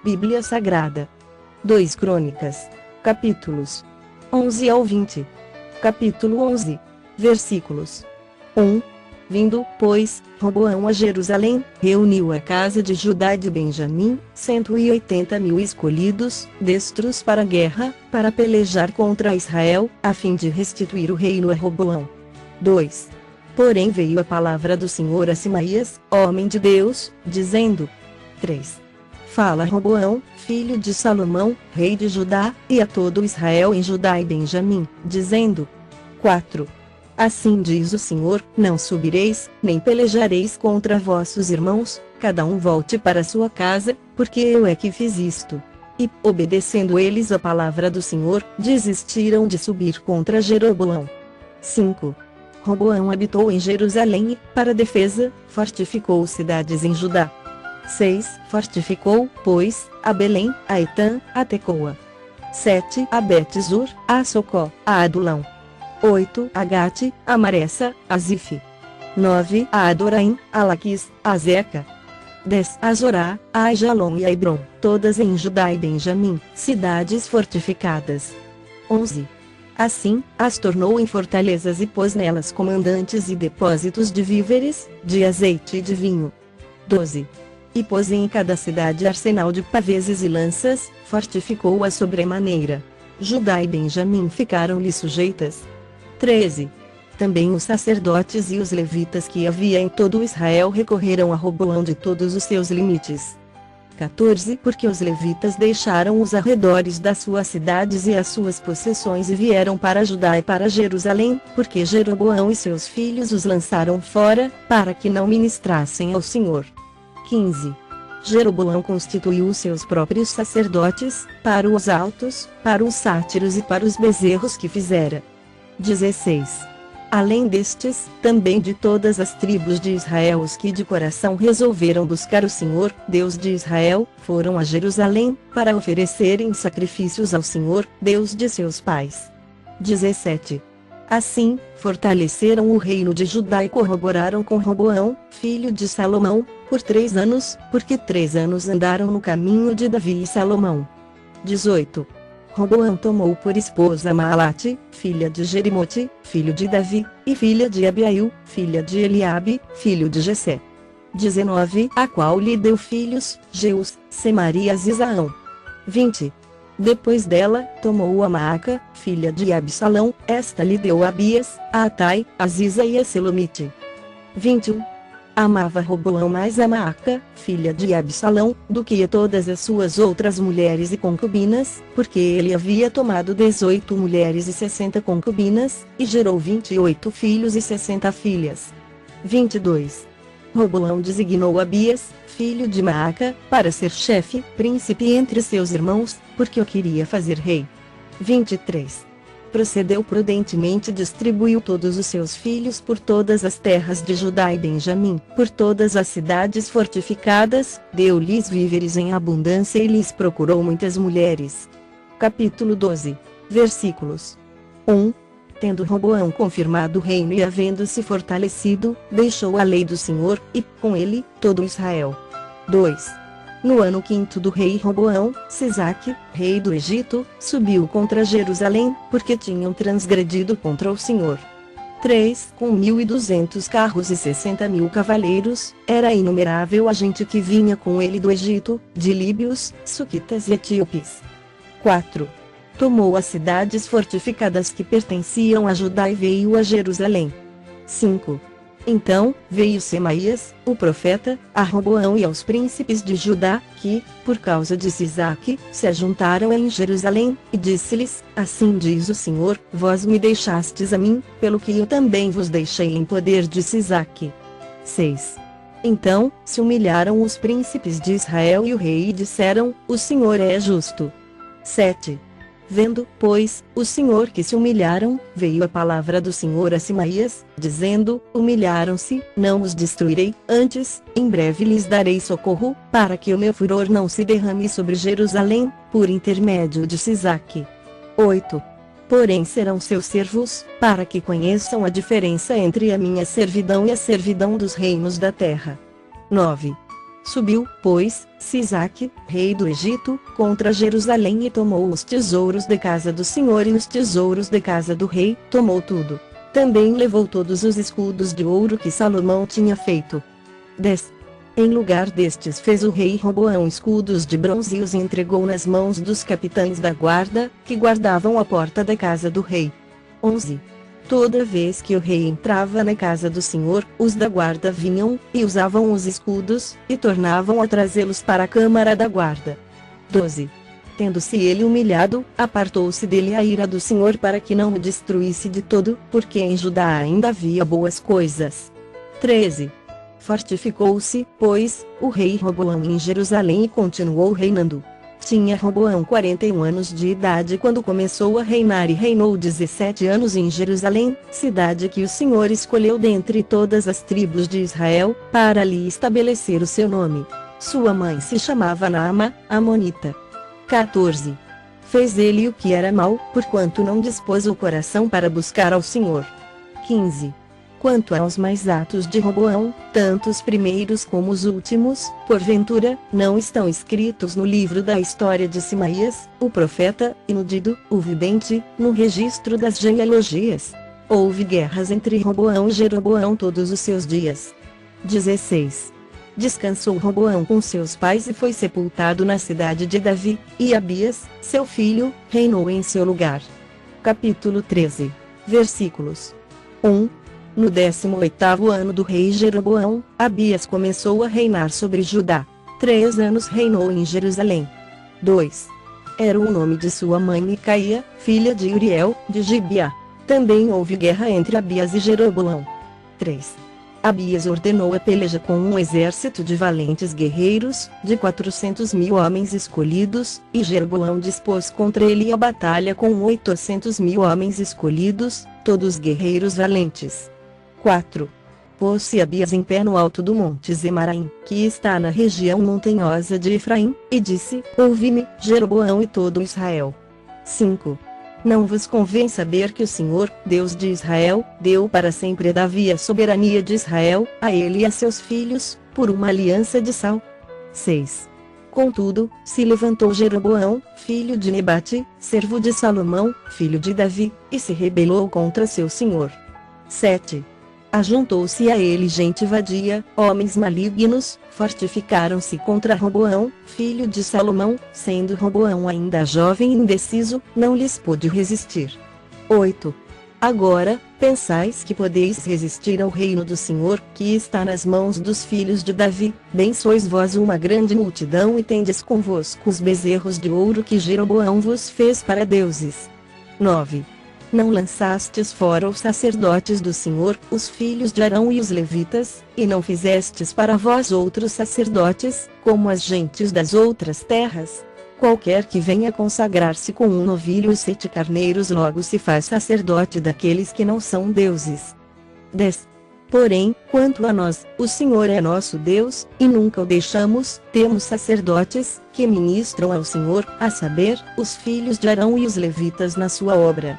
Bíblia Sagrada. 2 Crônicas. Capítulos 11 ao 20. Capítulo 11. Versículos 1. Vindo, pois, Roboão a Jerusalém, reuniu a casa de Judá e de Benjamim, 180.000 escolhidos, destros para a guerra, para pelejar contra Israel, a fim de restituir o reino a Roboão. 2. Porém veio a palavra do Senhor a Semaías, homem de Deus, dizendo: 3. Fala a Roboão, filho de Salomão, rei de Judá, e a todo Israel em Judá e Benjamim, dizendo: 4. Assim diz o Senhor: não subireis, nem pelejareis contra vossos irmãos, cada um volte para sua casa, porque eu é que fiz isto. E, obedecendo eles a palavra do Senhor, desistiram de subir contra Jeroboão. 5. Roboão habitou em Jerusalém e, para defesa, fortificou cidades em Judá. 6. Fortificou, pois, a Belém, a Etã, a Tecoa. 7. A Bet-zur, a Socó, a Adulão. 8. A Gate, a Maressa, a Zif. 9. A Adoraim, a Laquis, a Zeca. 10. A Zorá, a Ajalon e a Hebron, todas em Judá e Benjamim, cidades fortificadas. 11. Assim, as tornou em fortalezas e pôs nelas comandantes e depósitos de víveres, de azeite e de vinho. 12. E pôs em cada cidade arsenal de paveses e lanças, fortificou-a sobremaneira. Judá e Benjamim ficaram-lhe sujeitas. 13. Também os sacerdotes e os levitas que havia em todo Israel recorreram a Roboão de todos os seus limites. 14. Porque os levitas deixaram os arredores das suas cidades e as suas possessões e vieram para Judá e para Jerusalém, porque Jeroboão e seus filhos os lançaram fora, para que não ministrassem ao Senhor. 15. Jeroboão constituiu os seus próprios sacerdotes, para os altos, para os sátiros e para os bezerros que fizera. 16. Além destes, também de todas as tribos de Israel os que de coração resolveram buscar o Senhor, Deus de Israel, foram a Jerusalém, para oferecerem sacrifícios ao Senhor, Deus de seus pais. 17. Assim, fortaleceram o reino de Judá e corroboraram com Roboão, filho de Salomão, por 3 anos, porque 3 anos andaram no caminho de Davi e Salomão. 18. Roboão tomou por esposa Maalate, filha de Jerimote, filho de Davi, e filha de Abiail, filha de Eliabe, filho de Jessé. 19. A qual lhe deu filhos, Jeus, Semarias e Zaão. 20. Depois dela, tomou a Maaca, filha de Absalão, esta lhe deu Abias, a Atai, a Ziza e a Selomite. 21. Amava Roboão mais a Maaca, filha de Absalão, do que a todas as suas outras mulheres e concubinas, porque ele havia tomado 18 mulheres e 60 concubinas, e gerou 28 filhos e 60 filhas. 22. Roboão designou Abias, filho de Maaca, para ser chefe, príncipe entre seus irmãos, porque o queria fazer rei. 23. Procedeu prudentemente e distribuiu todos os seus filhos por todas as terras de Judá e Benjamim, por todas as cidades fortificadas, deu-lhes víveres em abundância e lhes procurou muitas mulheres. Capítulo 12. Versículos 1. Tendo Roboão confirmado o reino e havendo-se fortalecido, deixou a lei do Senhor, e, com ele, todo Israel. 2. No ano 5º do rei Roboão, Sisaque, rei do Egito, subiu contra Jerusalém, porque tinham transgredido contra o Senhor. 3. Com 1.200 carros e 60.000 cavaleiros, era inumerável a gente que vinha com ele do Egito, de líbios, suquitas e etíopes. 4. Tomou as cidades fortificadas que pertenciam a Judá e veio a Jerusalém. 5. Então, veio Semaías, o profeta, a Roboão e aos príncipes de Judá, que, por causa de Sisaque, se ajuntaram em Jerusalém, e disse-lhes: assim diz o Senhor, vós me deixastes a mim, pelo que eu também vos deixei em poder de Sisaque. 6. Então, se humilharam os príncipes de Israel e o rei e disseram: o Senhor é justo. 7. Vendo, pois, o Senhor que se humilharam, veio a palavra do Senhor a Semaías, dizendo: humilharam-se, não os destruirei, antes, em breve lhes darei socorro, para que o meu furor não se derrame sobre Jerusalém, por intermédio de Sisaque. 8. Porém serão seus servos, para que conheçam a diferença entre a minha servidão e a servidão dos reinos da terra. 9. Subiu, pois, Sisaque, rei do Egito, contra Jerusalém e tomou os tesouros de casa do Senhor e os tesouros de casa do rei, tomou tudo. Também levou todos os escudos de ouro que Salomão tinha feito. 10. Em lugar destes fez o rei Roboão escudos de bronze e os entregou nas mãos dos capitães da guarda, que guardavam a porta da casa do rei. 11. Toda vez que o rei entrava na casa do Senhor, os da guarda vinham, e usavam os escudos, e tornavam a trazê-los para a câmara da guarda. 12. Tendo-se ele humilhado, apartou-se dele a ira do Senhor para que não o destruísse de todo, porque em Judá ainda havia boas coisas. 13. Fortificou-se, pois, o rei Roboão em Jerusalém e continuou reinando. Tinha Roboão 41 anos de idade quando começou a reinar e reinou 17 anos em Jerusalém, cidade que o Senhor escolheu dentre todas as tribos de Israel, para ali estabelecer o seu nome. Sua mãe se chamava Naama, Amonita. 14. Fez ele o que era mal, porquanto não dispôs o coração para buscar ao Senhor. 15. Quanto aos mais atos de Roboão, tanto os primeiros como os últimos, porventura, não estão escritos no livro da história de Simaías, o profeta, e no Dido, o vidente, no registro das genealogias. Houve guerras entre Roboão e Jeroboão todos os seus dias. 16. Descansou Roboão com seus pais e foi sepultado na cidade de Davi, e Abias, seu filho, reinou em seu lugar. Capítulo 13. Versículos 1. No 18º ano do rei Jeroboão, Abias começou a reinar sobre Judá. 3 anos reinou em Jerusalém. 2. Era o nome de sua mãe Micaía, filha de Uriel, de Gibeá. Também houve guerra entre Abias e Jeroboão. 3. Abias ordenou a peleja com um exército de valentes guerreiros, de 400.000 homens escolhidos, e Jeroboão dispôs contra ele a batalha com 800.000 homens escolhidos, todos guerreiros valentes. 4. Pôs-se Abias em pé no alto do monte Zemaraim, que está na região montanhosa de Efraim, e disse: Ouvi-me, Jeroboão e todo Israel. 5. Não vos convém saber que o Senhor, Deus de Israel, deu para sempre a Davi a soberania de Israel, a ele e a seus filhos, por uma aliança de sal? 6. Contudo, se levantou Jeroboão, filho de Nebate, servo de Salomão, filho de Davi, e se rebelou contra seu senhor. 7. Ajuntou-se a ele gente vadia, homens malignos, fortificaram-se contra Roboão, filho de Salomão, sendo Roboão ainda jovem e indeciso, não lhes pôde resistir. 8. Agora, pensais que podeis resistir ao reino do Senhor, que está nas mãos dos filhos de Davi, bem sois vós uma grande multidão e tendes convosco os bezerros de ouro que Jeroboão vos fez para deuses. 9. Não lançastes fora os sacerdotes do Senhor, os filhos de Arão e os levitas, e não fizestes para vós outros sacerdotes, como as gentes das outras terras? Qualquer que venha consagrar-se com um novilho e 7 carneiros logo se faz sacerdote daqueles que não são deuses. 10. Porém, quanto a nós, o Senhor é nosso Deus, e nunca o deixamos, temos sacerdotes, que ministram ao Senhor, a saber, os filhos de Arão e os levitas na sua obra.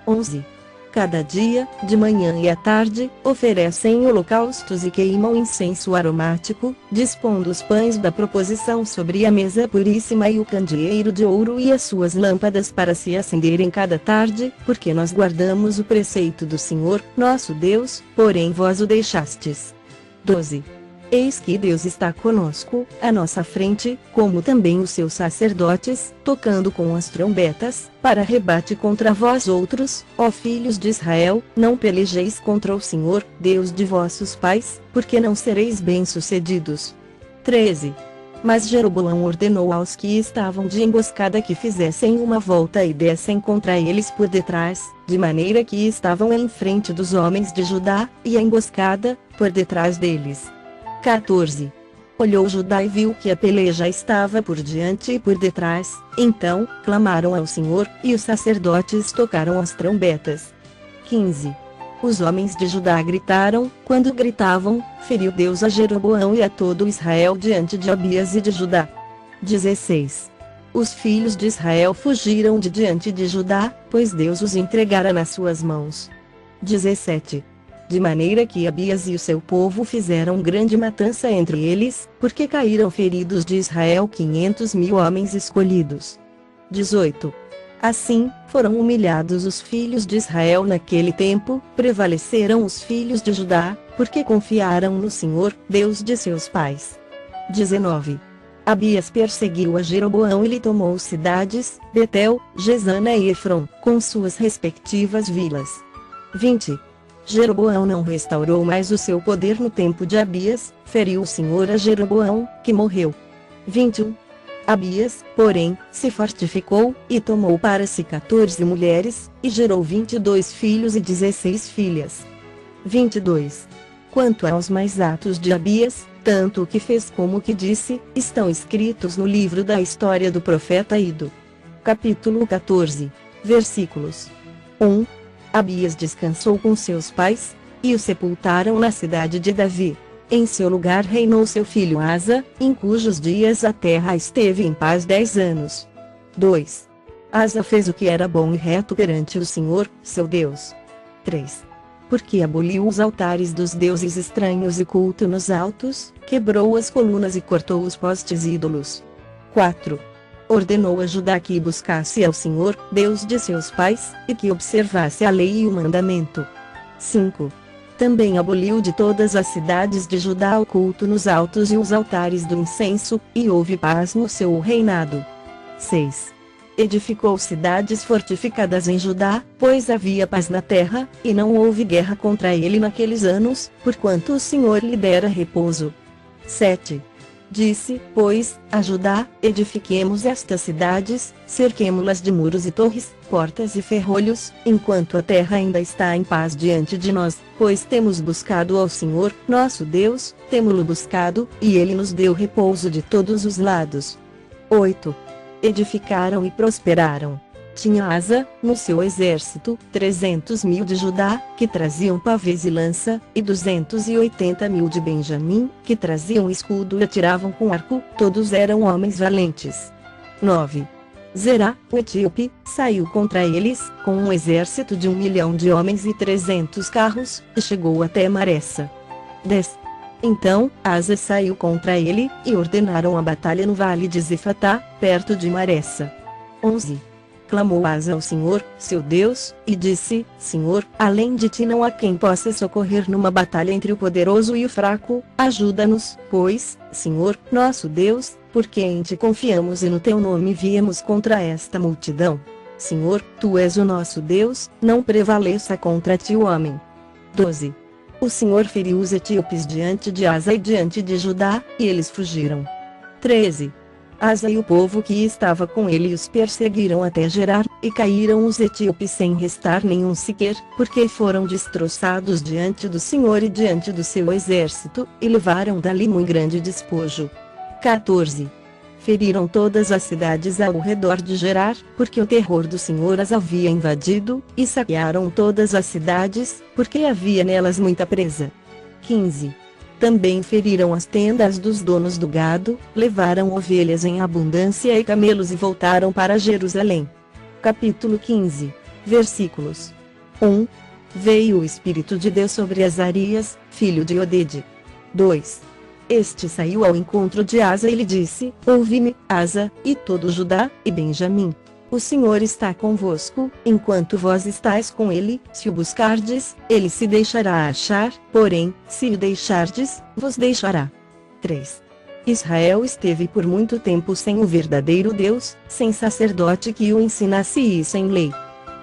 11. Cada dia, de manhã e à tarde, oferecem holocaustos e queimam incenso aromático, dispondo os pães da proposição sobre a mesa puríssima e o candeeiro de ouro e as suas lâmpadas para se acenderem cada tarde, porque nós guardamos o preceito do Senhor, nosso Deus, porém vós o deixastes. 12. Eis que Deus está conosco, à nossa frente, como também os seus sacerdotes, tocando com as trombetas, para rebate contra vós outros, ó filhos de Israel, não pelejeis contra o Senhor, Deus de vossos pais, porque não sereis bem-sucedidos. 13. Mas Jeroboão ordenou aos que estavam de emboscada que fizessem uma volta e dessem contra eles por detrás, de maneira que estavam em frente dos homens de Judá, e a emboscada, por detrás deles. 14. Olhou Judá e viu que a peleja estava por diante e por detrás, então, clamaram ao Senhor, e os sacerdotes tocaram as trombetas. 15. Os homens de Judá gritaram, quando gritavam, feriu Deus a Jeroboão e a todo Israel diante de Abias e de Judá. 16. Os filhos de Israel fugiram de diante de Judá, pois Deus os entregara nas suas mãos. 17. De maneira que Abias e o seu povo fizeram grande matança entre eles, porque caíram feridos de Israel 500.000 homens escolhidos. 18. Assim, foram humilhados os filhos de Israel naquele tempo, prevaleceram os filhos de Judá, porque confiaram no Senhor, Deus de seus pais. 19. Abias perseguiu a Jeroboão e lhe tomou cidades, Betel, Gesana e Efron, com suas respectivas vilas. 20. Jeroboão não restaurou mais o seu poder no tempo de Abias, feriu o Senhor a Jeroboão, que morreu. 21. Abias, porém, se fortificou, e tomou para si 14 mulheres, e gerou 22 filhos e 16 filhas. 22. Quanto aos mais atos de Abias, tanto o que fez como o que disse, estão escritos no livro da história do profeta Ido. Capítulo 14, versículos 1. Abias descansou com seus pais, e o sepultaram na cidade de Davi. Em seu lugar reinou seu filho Asa, em cujos dias a terra esteve em paz 10 anos. 2. Asa fez o que era bom e reto perante o Senhor, seu Deus. 3. Porque aboliu os altares dos deuses estranhos e culto nos altos, quebrou as colunas e cortou os postes ídolos. 4. Ordenou a Judá que buscasse ao Senhor, Deus de seus pais, e que observasse a lei e o mandamento. 5. Também aboliu de todas as cidades de Judá o culto nos altos e os altares do incenso, e houve paz no seu reinado. 6. Edificou cidades fortificadas em Judá, pois havia paz na terra, e não houve guerra contra ele naqueles anos, porquanto o Senhor lhe dera repouso. 7. Disse, pois, a Judá: edifiquemos estas cidades, cerquemo-las de muros e torres, portas e ferrolhos, enquanto a terra ainda está em paz diante de nós, pois temos buscado ao Senhor, nosso Deus, temo-lo buscado, e ele nos deu repouso de todos os lados. 8. Edificaram e prosperaram. Tinha Asa, no seu exército, 300.000 de Judá, que traziam pavês e lança, e 280.000 de Benjamim, que traziam escudo e atiravam com arco, todos eram homens valentes. 9. Zerá, o etíope, saiu contra eles, com um exército de 1 milhão de homens e 300 carros, e chegou até Maressa. 10. Então, Asa saiu contra ele, e ordenaram a batalha no vale de Zefatá, perto de Maressa. 11. Clamou Asa ao Senhor, seu Deus, e disse: Senhor, além de ti não há quem possa socorrer numa batalha entre o poderoso e o fraco, ajuda-nos, pois, Senhor, nosso Deus, porque em ti confiamos e no teu nome viemos contra esta multidão. Senhor, tu és o nosso Deus, não prevaleça contra ti o homem. 12. O Senhor feriu os etíopes diante de Asa e diante de Judá, e eles fugiram. 13. Asa e o povo que estava com ele os perseguiram até Gerar, e caíram os etíopes sem restar nenhum sequer, porque foram destroçados diante do Senhor e diante do seu exército, e levaram dali muito grande despojo. 14. Feriram todas as cidades ao redor de Gerar, porque o terror do Senhor as havia invadido, e saquearam todas as cidades, porque havia nelas muita presa. 15. Também feriram as tendas dos donos do gado, levaram ovelhas em abundância e camelos e voltaram para Jerusalém. Capítulo 15, versículos 1. Veio o Espírito de Deus sobre Azarias, filho de Odede. 2. Este saiu ao encontro de Asa e lhe disse: Ouve-me, Asa, e todo Judá, e Benjamim. O Senhor está convosco, enquanto vós estáis com ele, se o buscardes, ele se deixará achar, porém, se o deixardes, vos deixará. 3. Israel esteve por muito tempo sem o verdadeiro Deus, sem sacerdote que o ensinasse e sem lei.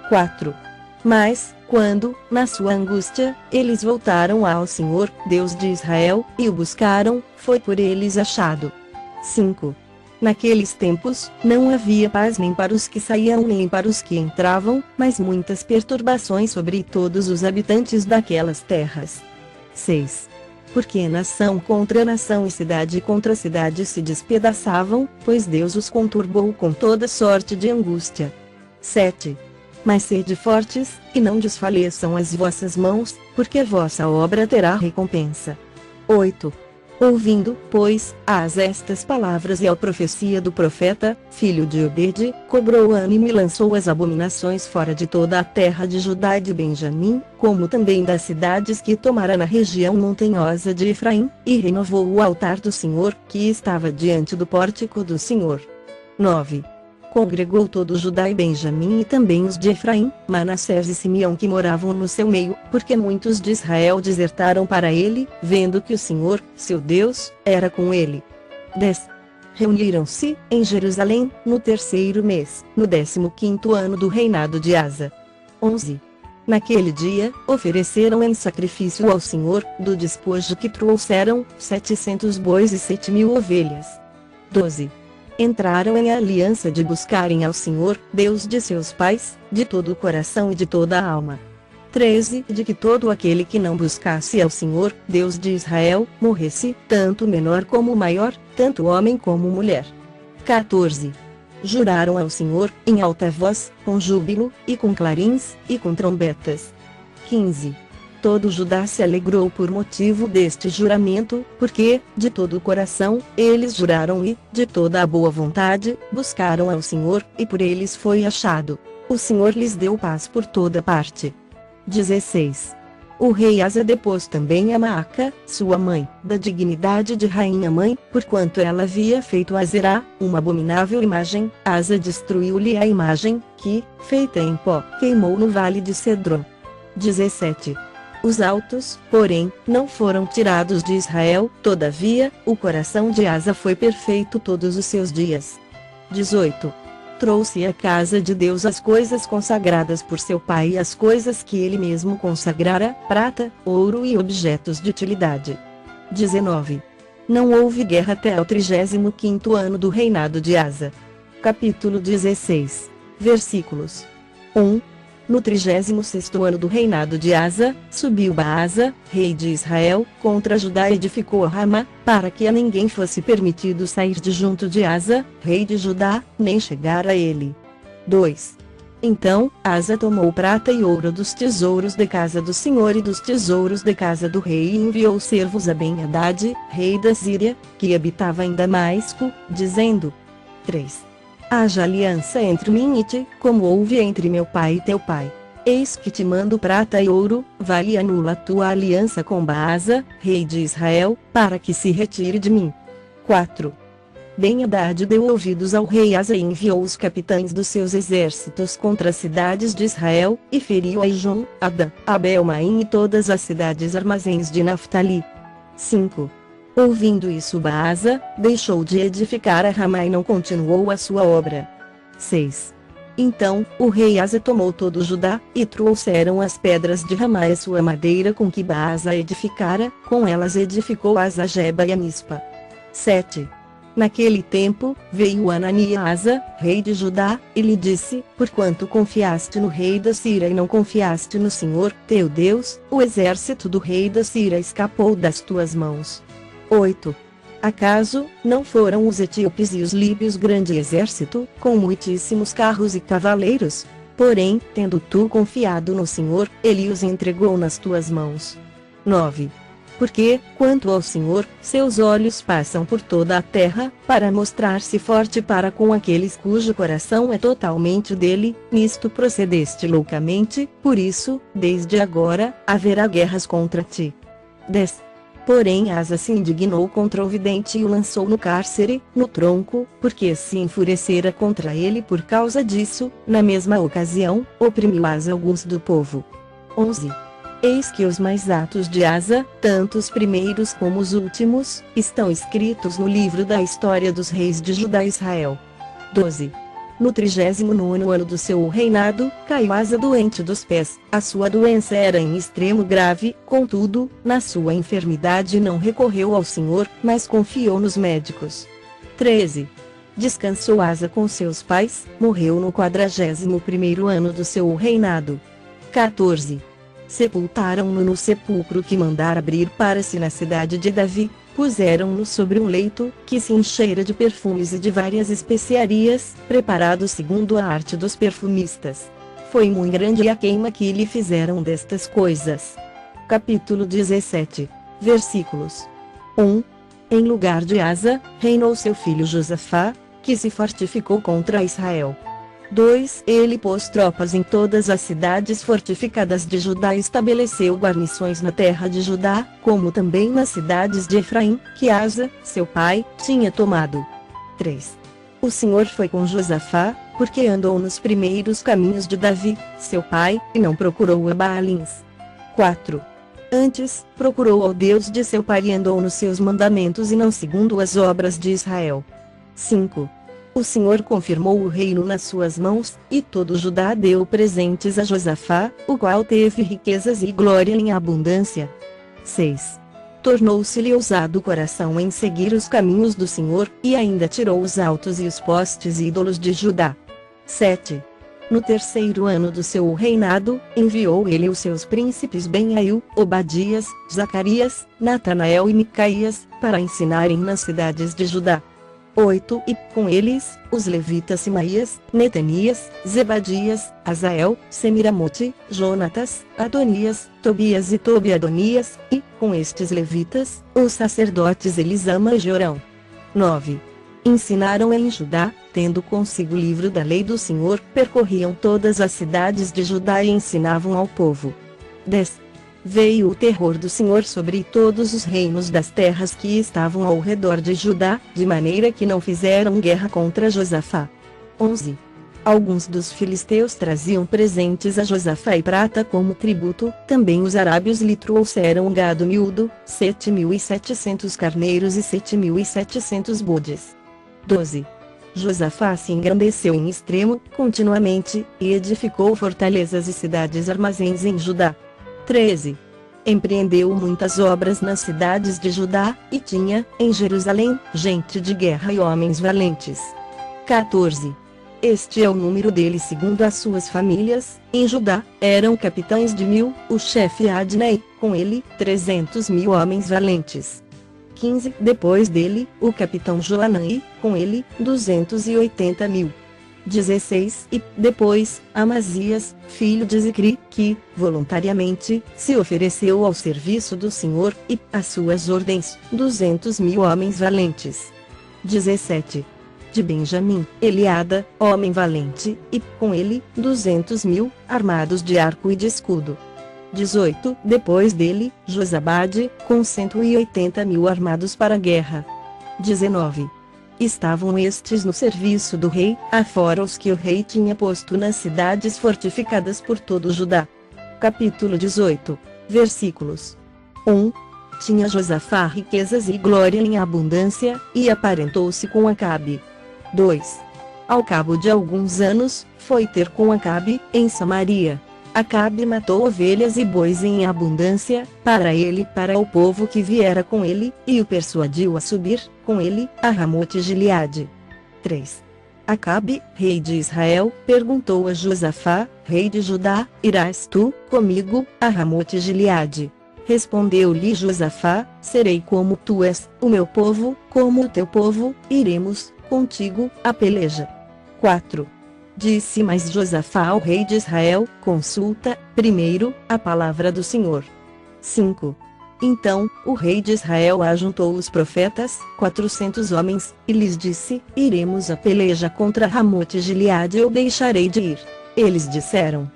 4. Mas, quando, na sua angústia, eles voltaram ao Senhor, Deus de Israel, e o buscaram, foi por eles achado. 5. Naqueles tempos, não havia paz nem para os que saíam nem para os que entravam, mas muitas perturbações sobre todos os habitantes daquelas terras. 6. Porque nação contra nação e cidade contra cidade se despedaçavam, pois Deus os conturbou com toda sorte de angústia. 7. Mas sede fortes, e não desfaleçam as vossas mãos, porque a vossa obra terá recompensa. 8. Ouvindo, pois, Asa estas palavras e a profecia do profeta, filho de Obede, cobrou ânimo e lançou as abominações fora de toda a terra de Judá e de Benjamim, como também das cidades que tomara na região montanhosa de Efraim, e renovou o altar do Senhor, que estava diante do pórtico do Senhor. 9. Congregou todo Judá e Benjamim e também os de Efraim, Manassés e Simeão que moravam no seu meio, porque muitos de Israel desertaram para ele, vendo que o Senhor, seu Deus, era com ele. 10. Reuniram-se, em Jerusalém, no terceiro mês, no 15º ano do reinado de Asa. 11. Naquele dia, ofereceram em sacrifício ao Senhor, do despojo que trouxeram, 700 bois e 7.000 ovelhas. 12. Entraram em aliança de buscarem ao Senhor, Deus de seus pais, de todo o coração e de toda a alma. 13. De que todo aquele que não buscasse ao Senhor, Deus de Israel, morresse, tanto menor como maior, tanto homem como mulher. 14. Juraram ao Senhor, em alta voz, com júbilo, e com clarins, e com trombetas. 15. Todo Judá se alegrou por motivo deste juramento, porque, de todo o coração, eles juraram e, de toda a boa vontade, buscaram ao Senhor, e por eles foi achado. O Senhor lhes deu paz por toda parte. 16. O rei Asa depôs também a Maaca, sua mãe, da dignidade de rainha-mãe, porquanto ela havia feito a Zerá, uma abominável imagem. Asa destruiu-lhe a imagem, que, feita em pó, queimou no vale de Cedron. 17. Os altos, porém, não foram tirados de Israel, todavia, o coração de Asa foi perfeito todos os seus dias. 18. Trouxe à casa de Deus as coisas consagradas por seu pai e as coisas que ele mesmo consagrara, prata, ouro e objetos de utilidade. 19. Não houve guerra até ao 35º ano do reinado de Asa. Capítulo 16. Versículos 1. No 36º ano do reinado de Asa, subiu Baasa, rei de Israel, contra Judá e edificou Ramá, para que a ninguém fosse permitido sair de junto de Asa, rei de Judá, nem chegar a ele. 2. Então, Asa tomou prata e ouro dos tesouros de casa do Senhor e dos tesouros de casa do rei e enviou servos a Ben-Hadad, rei da Síria, que habitava em Damasco, dizendo: 3. Haja aliança entre mim e ti, como houve entre meu pai e teu pai. Eis que te mando prata e ouro, vai e anula a tua aliança com Baasa, rei de Israel, para que se retire de mim. 4. Ben-Hadad deu ouvidos ao rei Asa e enviou os capitães dos seus exércitos contra as cidades de Israel, e feriu Aijon, Adã, Abel-Maim e todas as cidades armazéns de Naftali. 5. Ouvindo isso Baasa, deixou de edificar a Ramá e não continuou a sua obra. 6. Então, o rei Asa tomou todo Judá, e trouxeram as pedras de Ramá e a sua madeira com que Baasa edificara, com elas edificou Asa Geba e a Mispa. 7. Naquele tempo, veio Anani a Asa, rei de Judá, e lhe disse: porquanto confiaste no rei da Síria e não confiaste no Senhor, teu Deus, o exército do rei da Síria escapou das tuas mãos. 8. Acaso, não foram os etíopes e os líbios grande exército, com muitíssimos carros e cavaleiros? Porém, tendo tu confiado no Senhor, ele os entregou nas tuas mãos. 9. Porque, quanto ao Senhor, seus olhos passam por toda a terra, para mostrar-se forte para com aqueles cujo coração é totalmente dele, nisto procedeste loucamente, por isso, desde agora, haverá guerras contra ti. 10. Porém Asa se indignou contra o vidente e o lançou no cárcere, no tronco, porque se enfurecera contra ele por causa disso. Na mesma ocasião, oprimiu Asa alguns do povo. 11. Eis que os mais atos de Asa, tanto os primeiros como os últimos, estão escritos no livro da história dos reis de Judá e Israel. 12. No 39º ano do seu reinado, caiu Asa doente dos pés. A sua doença era em extremo grave, contudo, na sua enfermidade não recorreu ao Senhor, mas confiou nos médicos. 13. Descansou Asa com seus pais, morreu no 41º ano do seu reinado. 14. Sepultaram-no no sepulcro que mandara abrir para si na cidade de Davi. Puseram-no sobre um leito, que se encheira de perfumes e de várias especiarias, preparado segundo a arte dos perfumistas. Foi muito grande a queima que lhe fizeram destas coisas. Capítulo 17. Versículos 1. Em lugar de Asa, reinou seu filho Josafá, que se fortificou contra Israel. 2. Ele pôs tropas em todas as cidades fortificadas de Judá e estabeleceu guarnições na terra de Judá, como também nas cidades de Efraim, que Asa, seu pai, tinha tomado. 3. O Senhor foi com Josafá, porque andou nos primeiros caminhos de Davi, seu pai, e não procurou a Baalins. 4. Antes, procurou ao Deus de seu pai e andou nos seus mandamentos e não segundo as obras de Israel. 5. O Senhor confirmou o reino nas suas mãos, e todo Judá deu presentes a Josafá, o qual teve riquezas e glória em abundância. 6. Tornou-se-lhe ousado o coração em seguir os caminhos do Senhor, e ainda tirou os altos e os postes ídolos de Judá. 7. No terceiro ano do seu reinado, enviou ele os seus príncipes Benaiu, Obadias, Zacarias, Natanael e Micaías, para ensinarem nas cidades de Judá. 8. E, com eles, os levitas Simaías, Netanias, Zebadias, Azael, Semiramote, Jonatas, Adonias, Tobias e Tobiadonias, e, com estes levitas, os sacerdotes Elisama e Jorão. 9. Ensinaram em Judá, tendo consigo o livro da lei do Senhor, percorriam todas as cidades de Judá e ensinavam ao povo. 10. Veio o terror do Senhor sobre todos os reinos das terras que estavam ao redor de Judá, de maneira que não fizeram guerra contra Josafá. 11. Alguns dos filisteus traziam presentes a Josafá e prata como tributo, também os arábios lhe trouxeram gado miúdo, 7.700 carneiros e 7.700 bodes. 12. Josafá se engrandeceu em extremo, continuamente, e edificou fortalezas e cidades armazéns em Judá. 13. Empreendeu muitas obras nas cidades de Judá, e tinha, em Jerusalém, gente de guerra e homens valentes. 14. Este é o número deles segundo as suas famílias. Em Judá, eram capitães de 1000, o chefe Adnei, com ele, 300.000 homens valentes. 15. Depois dele, o capitão Joanai, com ele, 280.000. 16. E, depois, Amazias, filho de Zicri, que, voluntariamente, se ofereceu ao serviço do Senhor, e, às suas ordens, 200.000 homens valentes. 17. De Benjamim, Eliada, homem valente, e, com ele, 200.000, armados de arco e de escudo. 18. Depois dele, Josabade, com 180.000 armados para a guerra. 19. Estavam estes no serviço do rei, afora os que o rei tinha posto nas cidades fortificadas por todo o Judá. Capítulo 18. Versículos. 1. Tinha Josafá riquezas e glória em abundância, e aparentou-se com Acabe. 2. Ao cabo de alguns anos, foi ter com Acabe, em Samaria. Acabe matou ovelhas e bois em abundância, para ele e para o povo que viera com ele, e o persuadiu a subir, com ele, a Ramote-Gileade. 3. Acabe, rei de Israel, perguntou a Josafá, rei de Judá: irás tu, comigo, a Ramote-Gileade? Respondeu-lhe Josafá: serei como tu és, o meu povo, como o teu povo, iremos, contigo, à peleja. 4. Disse mais Josafá ao rei de Israel: consulta, primeiro, a palavra do Senhor. 5. Então, o rei de Israel ajuntou os profetas, 400 homens, e lhes disse: iremos à peleja contra Ramote-Gileade ou deixarei de ir? Eles disseram: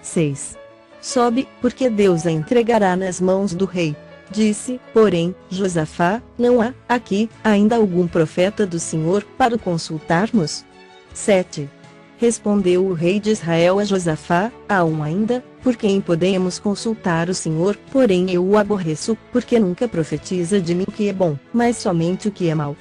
6. Sobe, porque Deus a entregará nas mãos do rei. Disse, porém, Josafá: não há, aqui, ainda algum profeta do Senhor para o consultarmos? 7. Respondeu o rei de Israel a Josafá: há um ainda, por quem podemos consultar o Senhor, porém eu o aborreço, porque nunca profetiza de mim o que é bom, mas somente o que é mau.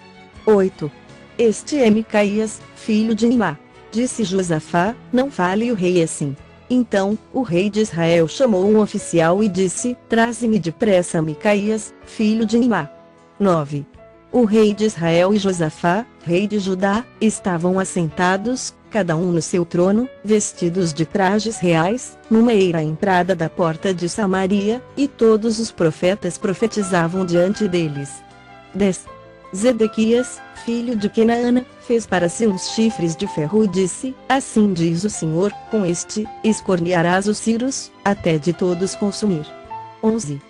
8. Este é Micaías, filho de Imlá. Disse Josafá: não fale o rei assim. Então, o rei de Israel chamou um oficial e disse: traze-me depressa Micaías, filho de Imlá. 9. O rei de Israel e Josafá, rei de Judá, estavam assentados, cada um no seu trono, vestidos de trajes reais, numa eira à entrada da porta de Samaria, e todos os profetas profetizavam diante deles. 10. Zedequias, filho de Kenaana, fez para si uns chifres de ferro e disse: assim diz o Senhor, com este, escornearás os ciros, até de todos consumir. 11.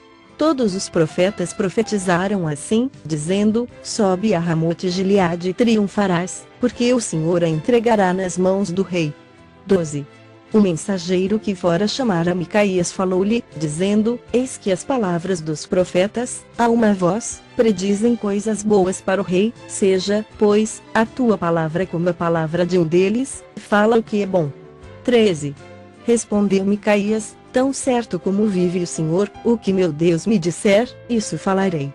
Todos os profetas profetizaram assim, dizendo: sobe a Ramote Gileade e triunfarás, porque o Senhor a entregará nas mãos do rei. 12. O mensageiro que fora chamar a Micaías falou-lhe, dizendo: eis que as palavras dos profetas, a uma voz, predizem coisas boas para o rei, seja, pois, a tua palavra como a palavra de um deles, fala o que é bom. 13. Respondeu Micaías: tão certo como vive o Senhor, o que meu Deus me disser, isso falarei.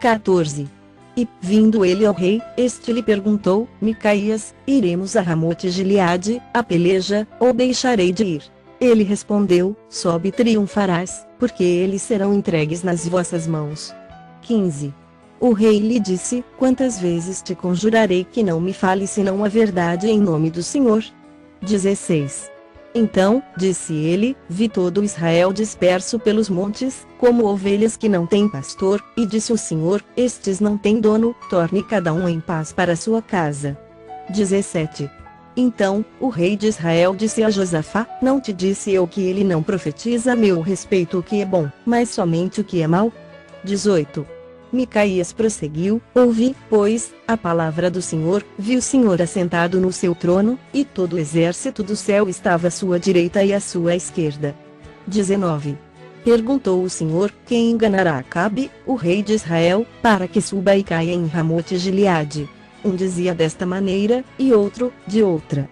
14. E, vindo ele ao rei, este lhe perguntou: Micaías, iremos a Ramote Gileade, a peleja, ou deixarei de ir? Ele respondeu: sobe e triunfarás, porque eles serão entregues nas vossas mãos. 15. O rei lhe disse: quantas vezes te conjurarei que não me fale senão a verdade em nome do Senhor? 16. Então, disse ele, vi todo Israel disperso pelos montes, como ovelhas que não têm pastor, e disse o Senhor: estes não têm dono, torne cada um em paz para sua casa. 17. Então, o rei de Israel disse a Josafá: não te disse eu que ele não profetiza a meu respeito o que é bom, mas somente o que é mau? 18. Micaías prosseguiu: ouvi, pois, a palavra do Senhor, vi o Senhor assentado no seu trono, e todo o exército do céu estava à sua direita e à sua esquerda. 19. Perguntou o Senhor: quem enganará Acabe, o rei de Israel, para que suba e caia em Ramote Gileade? Um dizia desta maneira, e outro, de outra.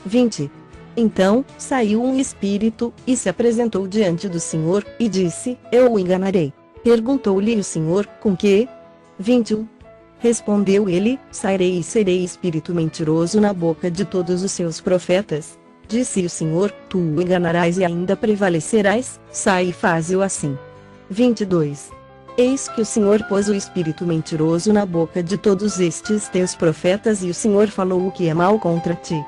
20. Então, saiu um espírito, e se apresentou diante do Senhor, e disse: eu o enganarei. Perguntou-lhe o Senhor: com que? 21. Respondeu ele: sairei e serei espírito mentiroso na boca de todos os seus profetas. Disse o Senhor: tu o enganarás e ainda prevalecerás, sai e faze-o assim. 22. Eis que o Senhor pôs o espírito mentiroso na boca de todos estes teus profetas e o Senhor falou o que é mal contra ti.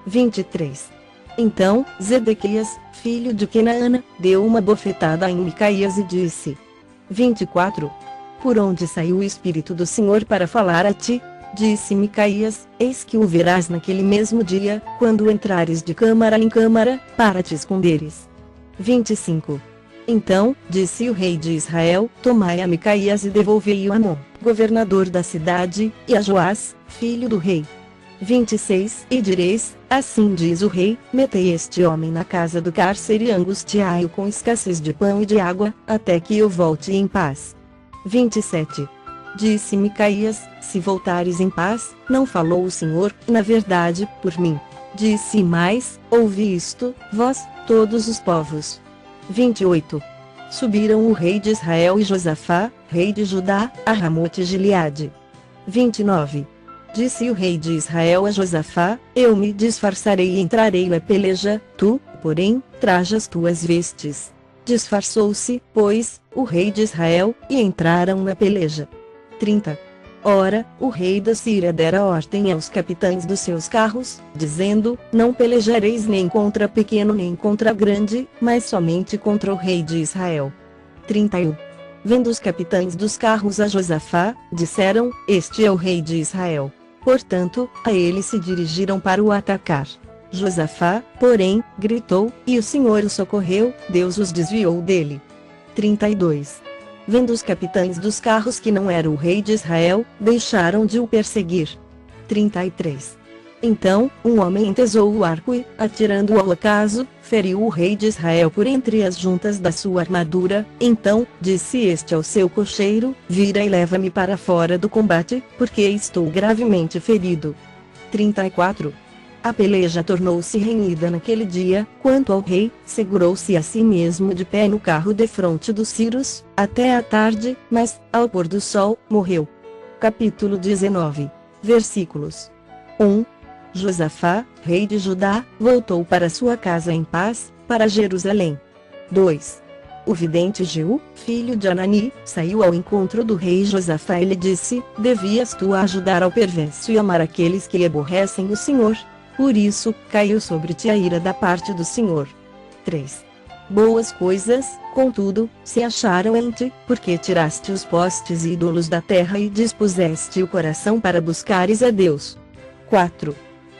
23. Então, Zedequias, filho de Kenaana, deu uma bofetada em Micaías e disse: 24. Por onde saiu o Espírito do Senhor para falar a ti? Disse Micaías: eis que o verás naquele mesmo dia, quando entrares de câmara em câmara, para te esconderes. 25. Então, disse o rei de Israel: tomai a Micaías e devolvei-o a Amon, governador da cidade, e a Joás, filho do rei. 26. E direis: assim diz o rei, metei este homem na casa do cárcere e angustiai-o com escassez de pão e de água, até que eu volte em paz. 27. Disse Micaías: se voltares em paz, não falou o Senhor, na verdade, por mim. Disse mais: ouvi isto, vós, todos os povos. 28. Subiram o rei de Israel e Josafá, rei de Judá, a Ramote Gileade. 29. Disse o rei de Israel a Josafá: eu me disfarçarei e entrarei na peleja, tu, porém, traja as tuas vestes. Disfarçou-se, pois, o rei de Israel, e entraram na peleja. 30. Ora, o rei da Síria dera ordem aos capitães dos seus carros, dizendo: não pelejareis nem contra pequeno nem contra grande, mas somente contra o rei de Israel. 31. Vendo os capitães dos carros a Josafá, disseram: este é o rei de Israel. Portanto, a ele se dirigiram para o atacar. Josafá, porém, gritou, e o Senhor o socorreu, Deus os desviou dele. 32. Vendo os capitães dos carros que não era o rei de Israel, deixaram de o perseguir. 33. Então, um homem entesou o arco e, atirando-o ao acaso, feriu o rei de Israel por entre as juntas da sua armadura. Então, disse este ao seu cocheiro: vira e leva-me para fora do combate, porque estou gravemente ferido. 34. A peleja tornou-se renhida naquele dia. Quanto ao rei, segurou-se a si mesmo de pé no carro defronte dos Círios, até a tarde, mas, ao pôr do sol, morreu. Capítulo 19. Versículos 1. Josafá, rei de Judá, voltou para sua casa em paz, para Jerusalém. 2. O vidente Jeú, filho de Anani, saiu ao encontro do rei Josafá e lhe disse: devias tu ajudar ao perverso e amar aqueles que aborrecem o Senhor. Por isso, caiu sobre ti a ira da parte do Senhor. 3. Boas coisas, contudo, se acharam em ti, porque tiraste os postes e ídolos da terra e dispuseste o coração para buscares a Deus. 4.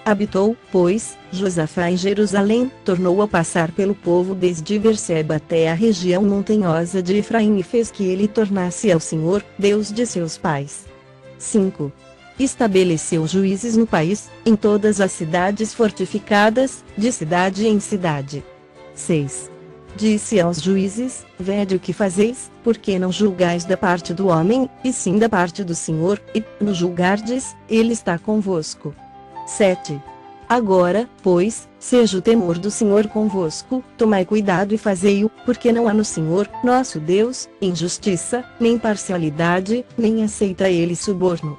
Habitou, pois, Josafá em Jerusalém, tornou a passar pelo povo desde Berseba até a região montanhosa de Efraim e fez que ele tornasse ao Senhor, Deus de seus pais. 5. Estabeleceu juízes no país, em todas as cidades fortificadas, de cidade em cidade. 6. Disse aos juízes: vede o que fazeis, porque não julgais da parte do homem, e sim da parte do Senhor, e, no julgardes, ele está convosco. 7. Agora, pois, seja o temor do Senhor convosco, tomai cuidado e fazei-o, porque não há no Senhor, nosso Deus, injustiça, nem parcialidade, nem aceita ele suborno.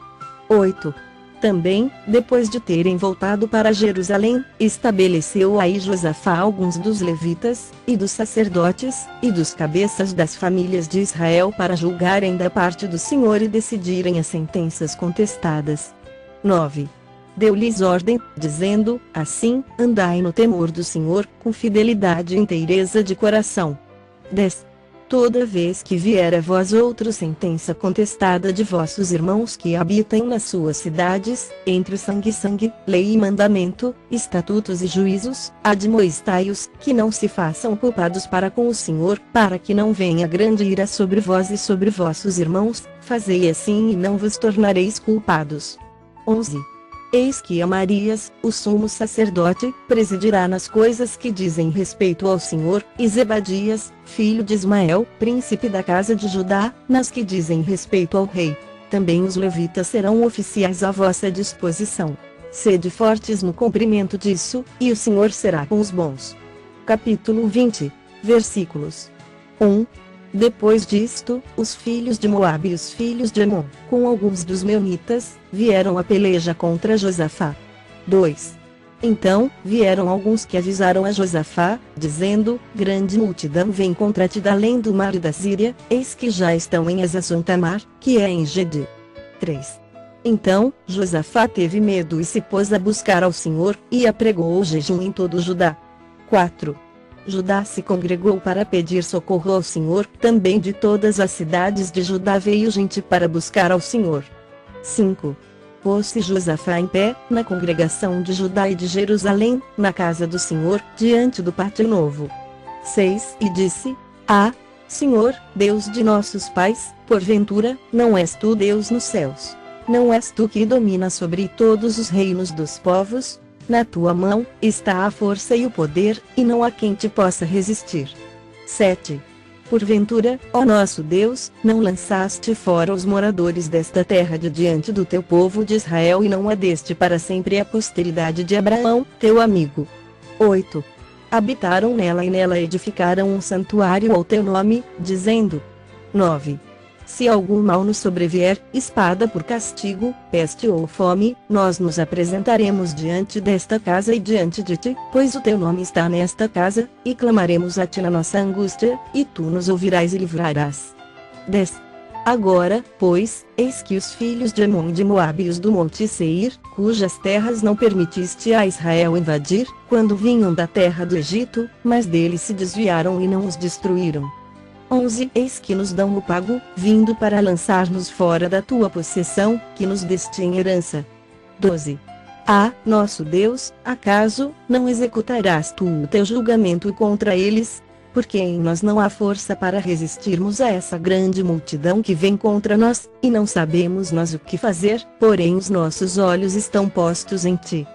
8. Também, depois de terem voltado para Jerusalém, estabeleceu aí Josafá alguns dos levitas, e dos sacerdotes, e dos cabeças das famílias de Israel para julgarem da parte do Senhor e decidirem as sentenças contestadas. 9. Deu-lhes ordem, dizendo: assim, andai no temor do Senhor, com fidelidade e inteireza de coração. 10. Toda vez que vier a vós outra sentença contestada de vossos irmãos que habitam nas suas cidades, entre sangue e sangue, lei e mandamento, estatutos e juízos, admoestai-os, que não se façam culpados para com o Senhor, para que não venha grande ira sobre vós e sobre vossos irmãos, fazei assim e não vos tornareis culpados. 11. Eis que Amarias, o sumo sacerdote, presidirá nas coisas que dizem respeito ao Senhor, e Zebadias, filho de Ismael, príncipe da casa de Judá, nas que dizem respeito ao rei. Também os levitas serão oficiais à vossa disposição. Sede fortes no cumprimento disso, e o Senhor será com os bons. Capítulo 20, versículos 1. Depois disto, os filhos de Moabe e os filhos de Amon, com alguns dos meunitas, vieram a peleja contra Josafá. 2. Então, vieram alguns que avisaram a Josafá, dizendo: grande multidão vem contra ti da além do mar e da Síria, eis que já estão em Hazazon-Tamar, que é em Gede. 3. Então, Josafá teve medo e se pôs a buscar ao Senhor, e apregou o jejum em todo o Judá. 4. Judá se congregou para pedir socorro ao Senhor, também de todas as cidades de Judá veio gente para buscar ao Senhor. 5. Pôs-se Josafá em pé, na congregação de Judá e de Jerusalém, na casa do Senhor, diante do pátio novo. 6. E disse: ah, Senhor, Deus de nossos pais, porventura, não és tu Deus nos céus? Não és tu que dominas sobre todos os reinos dos povos? Na tua mão está a força e o poder, e não há quem te possa resistir. 7. Porventura, ó nosso Deus, não lançaste fora os moradores desta terra de diante do teu povo de Israel e não adeste para sempre a posteridade de Abraão, teu amigo. 8. Habitaram nela e nela edificaram um santuário ao teu nome, dizendo: 9. Se algum mal nos sobrevier, espada por castigo, peste ou fome, nós nos apresentaremos diante desta casa e diante de ti, pois o teu nome está nesta casa, e clamaremos a ti na nossa angústia, e tu nos ouvirás e livrarás. 10. Agora, pois, eis que os filhos de Amon e de Moabe e os do monte Seir, cujas terras não permitiste a Israel invadir, quando vinham da terra do Egito, mas deles se desviaram e não os destruíram. 11. Eis que nos dão o pago, vindo para lançar-nos fora da tua possessão, que nos deste em herança. 12. Ah, nosso Deus, acaso, não executarás tu o teu julgamento contra eles? Porque em nós não há força para resistirmos a essa grande multidão que vem contra nós, e não sabemos nós o que fazer, porém os nossos olhos estão postos em ti.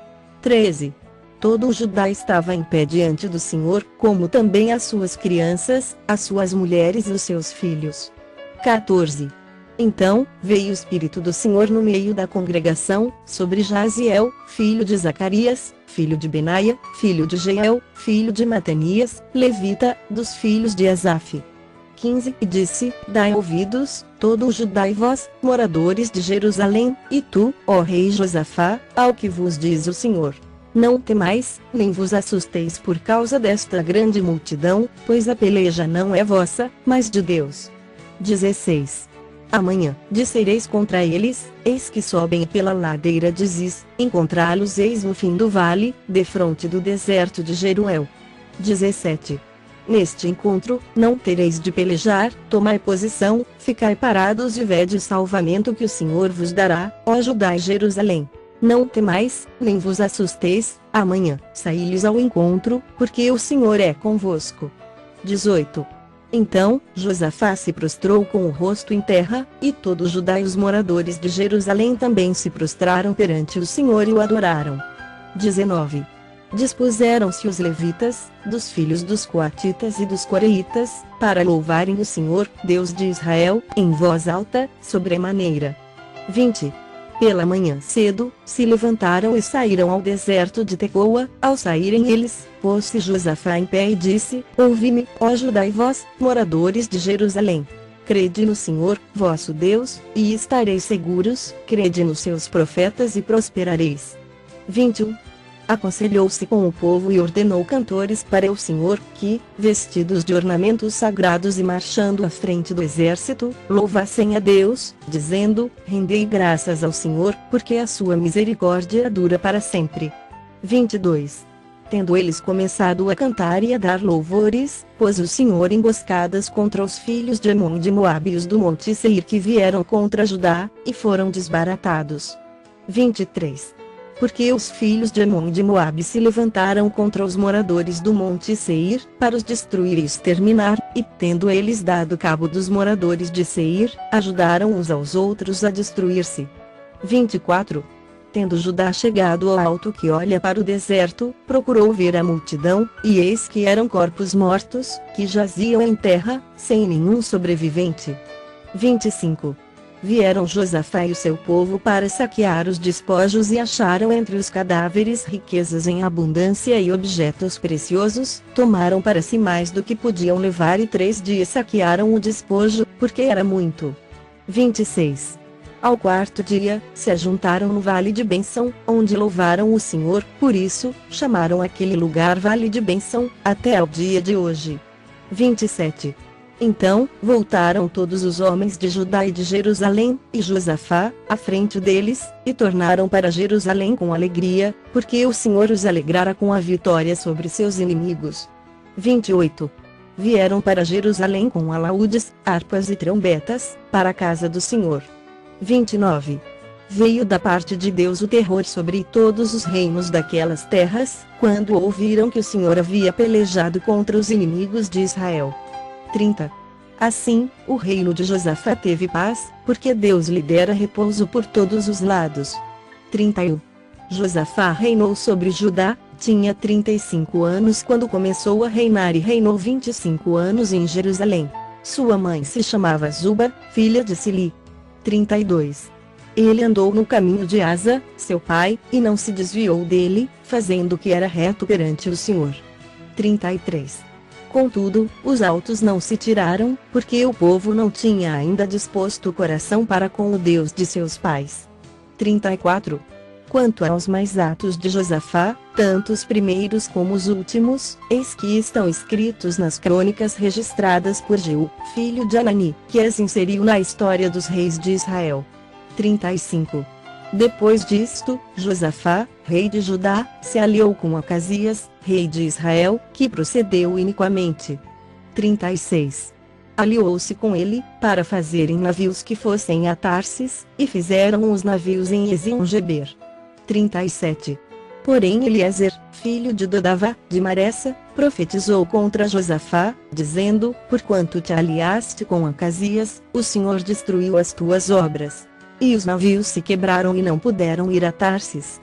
13. Todo o Judá estava em pé diante do Senhor, como também as suas crianças, as suas mulheres e os seus filhos. 14. Então, veio o Espírito do Senhor no meio da congregação, sobre Jaziel, filho de Zacarias, filho de Benaia, filho de Jeiel, filho de Matanias, levita, dos filhos de Asaf. 15. E disse: dai ouvidos, todo o Judá e vós, moradores de Jerusalém, e tu, ó rei Josafá, ao que vos diz o Senhor. Não temais, nem vos assusteis por causa desta grande multidão, pois a peleja não é vossa, mas de Deus. 16. Amanhã, dissereis contra eles: eis que sobem pela ladeira de Ziz, encontrá-los eis no fim do vale, defronte do deserto de Jeruel. 17. Neste encontro, não tereis de pelejar, tomai posição, ficai parados e vede o salvamento que o Senhor vos dará, ó Judá e Jerusalém. Não temais, nem vos assusteis, amanhã saí-lhes ao encontro, porque o Senhor é convosco. 18. Então, Josafá se prostrou com o rosto em terra, e todo Judá e os moradores de Jerusalém também se prostraram perante o Senhor e o adoraram. 19. Dispuseram-se os levitas, dos filhos dos coatitas e dos coreitas, para louvarem o Senhor, Deus de Israel, em voz alta, sobremaneira. 20. Pela manhã cedo, se levantaram e saíram ao deserto de Tecoa. Ao saírem eles, pôs-se Josafá em pé e disse: Ouvi-me, ó Judá e vós, moradores de Jerusalém. Crede no Senhor, vosso Deus, e estareis seguros, crede nos seus profetas e prosperareis. 21. Aconselhou-se com o povo e ordenou cantores para o Senhor, que, vestidos de ornamentos sagrados e marchando à frente do exército, louvassem a Deus, dizendo: Rendei graças ao Senhor, porque a sua misericórdia dura para sempre. 22. Tendo eles começado a cantar e a dar louvores, pôs o Senhor emboscadas contra os filhos de Amon e de Moabe e os do monte Seir que vieram contra Judá, e foram desbaratados. 23. Porque os filhos de Amon e de Moabe se levantaram contra os moradores do monte Seir, para os destruir e exterminar, e, tendo eles dado cabo dos moradores de Seir, ajudaram uns aos outros a destruir-se. 24. Tendo Judá chegado ao alto que olha para o deserto, procurou ver a multidão, e eis que eram corpos mortos, que jaziam em terra, sem nenhum sobrevivente. 25. Vieram Josafá e o seu povo para saquear os despojos e acharam entre os cadáveres riquezas em abundância e objetos preciosos, tomaram para si mais do que podiam levar e 3 dias saquearam o despojo, porque era muito. 26. Ao 4º dia, se ajuntaram no Vale de Bênção, onde louvaram o Senhor, por isso, chamaram aquele lugar Vale de Bênção, até ao dia de hoje. 27. Então, voltaram todos os homens de Judá e de Jerusalém, e Josafá, à frente deles, e tornaram para Jerusalém com alegria, porque o Senhor os alegrara com a vitória sobre seus inimigos. 28. Vieram para Jerusalém com alaúdes, harpas e trombetas, para a casa do Senhor. 29. Veio da parte de Deus o terror sobre todos os reinos daquelas terras, quando ouviram que o Senhor havia pelejado contra os inimigos de Israel. 30. Assim, o reino de Josafá teve paz, porque Deus lhe dera repouso por todos os lados. 31. Josafá reinou sobre Judá, tinha 35 anos quando começou a reinar e reinou 25 anos em Jerusalém. Sua mãe se chamava Zuba, filha de Sili. 32. Ele andou no caminho de Asa, seu pai, e não se desviou dele, fazendo o que era reto perante o Senhor. 33. Contudo, os altos não se tiraram, porque o povo não tinha ainda disposto o coração para com o Deus de seus pais. 34. Quanto aos mais atos de Josafá, tanto os primeiros como os últimos, eis que estão escritos nas crônicas registradas por Jeú, filho de Anani, que as inseriu na história dos reis de Israel. 35. Depois disto, Josafá, rei de Judá, se aliou com Acasias, rei de Israel, que procedeu iniquamente. 36. Aliou-se com ele, para fazerem navios que fossem a Tarsis, e fizeram os navios em Ezion-Geber. 37. Porém Eliezer, filho de Dodavá, de Maressa, profetizou contra Josafá, dizendo: Porquanto te aliaste com Acasias, o Senhor destruiu as tuas obras. E os navios se quebraram e não puderam ir a Tarsis.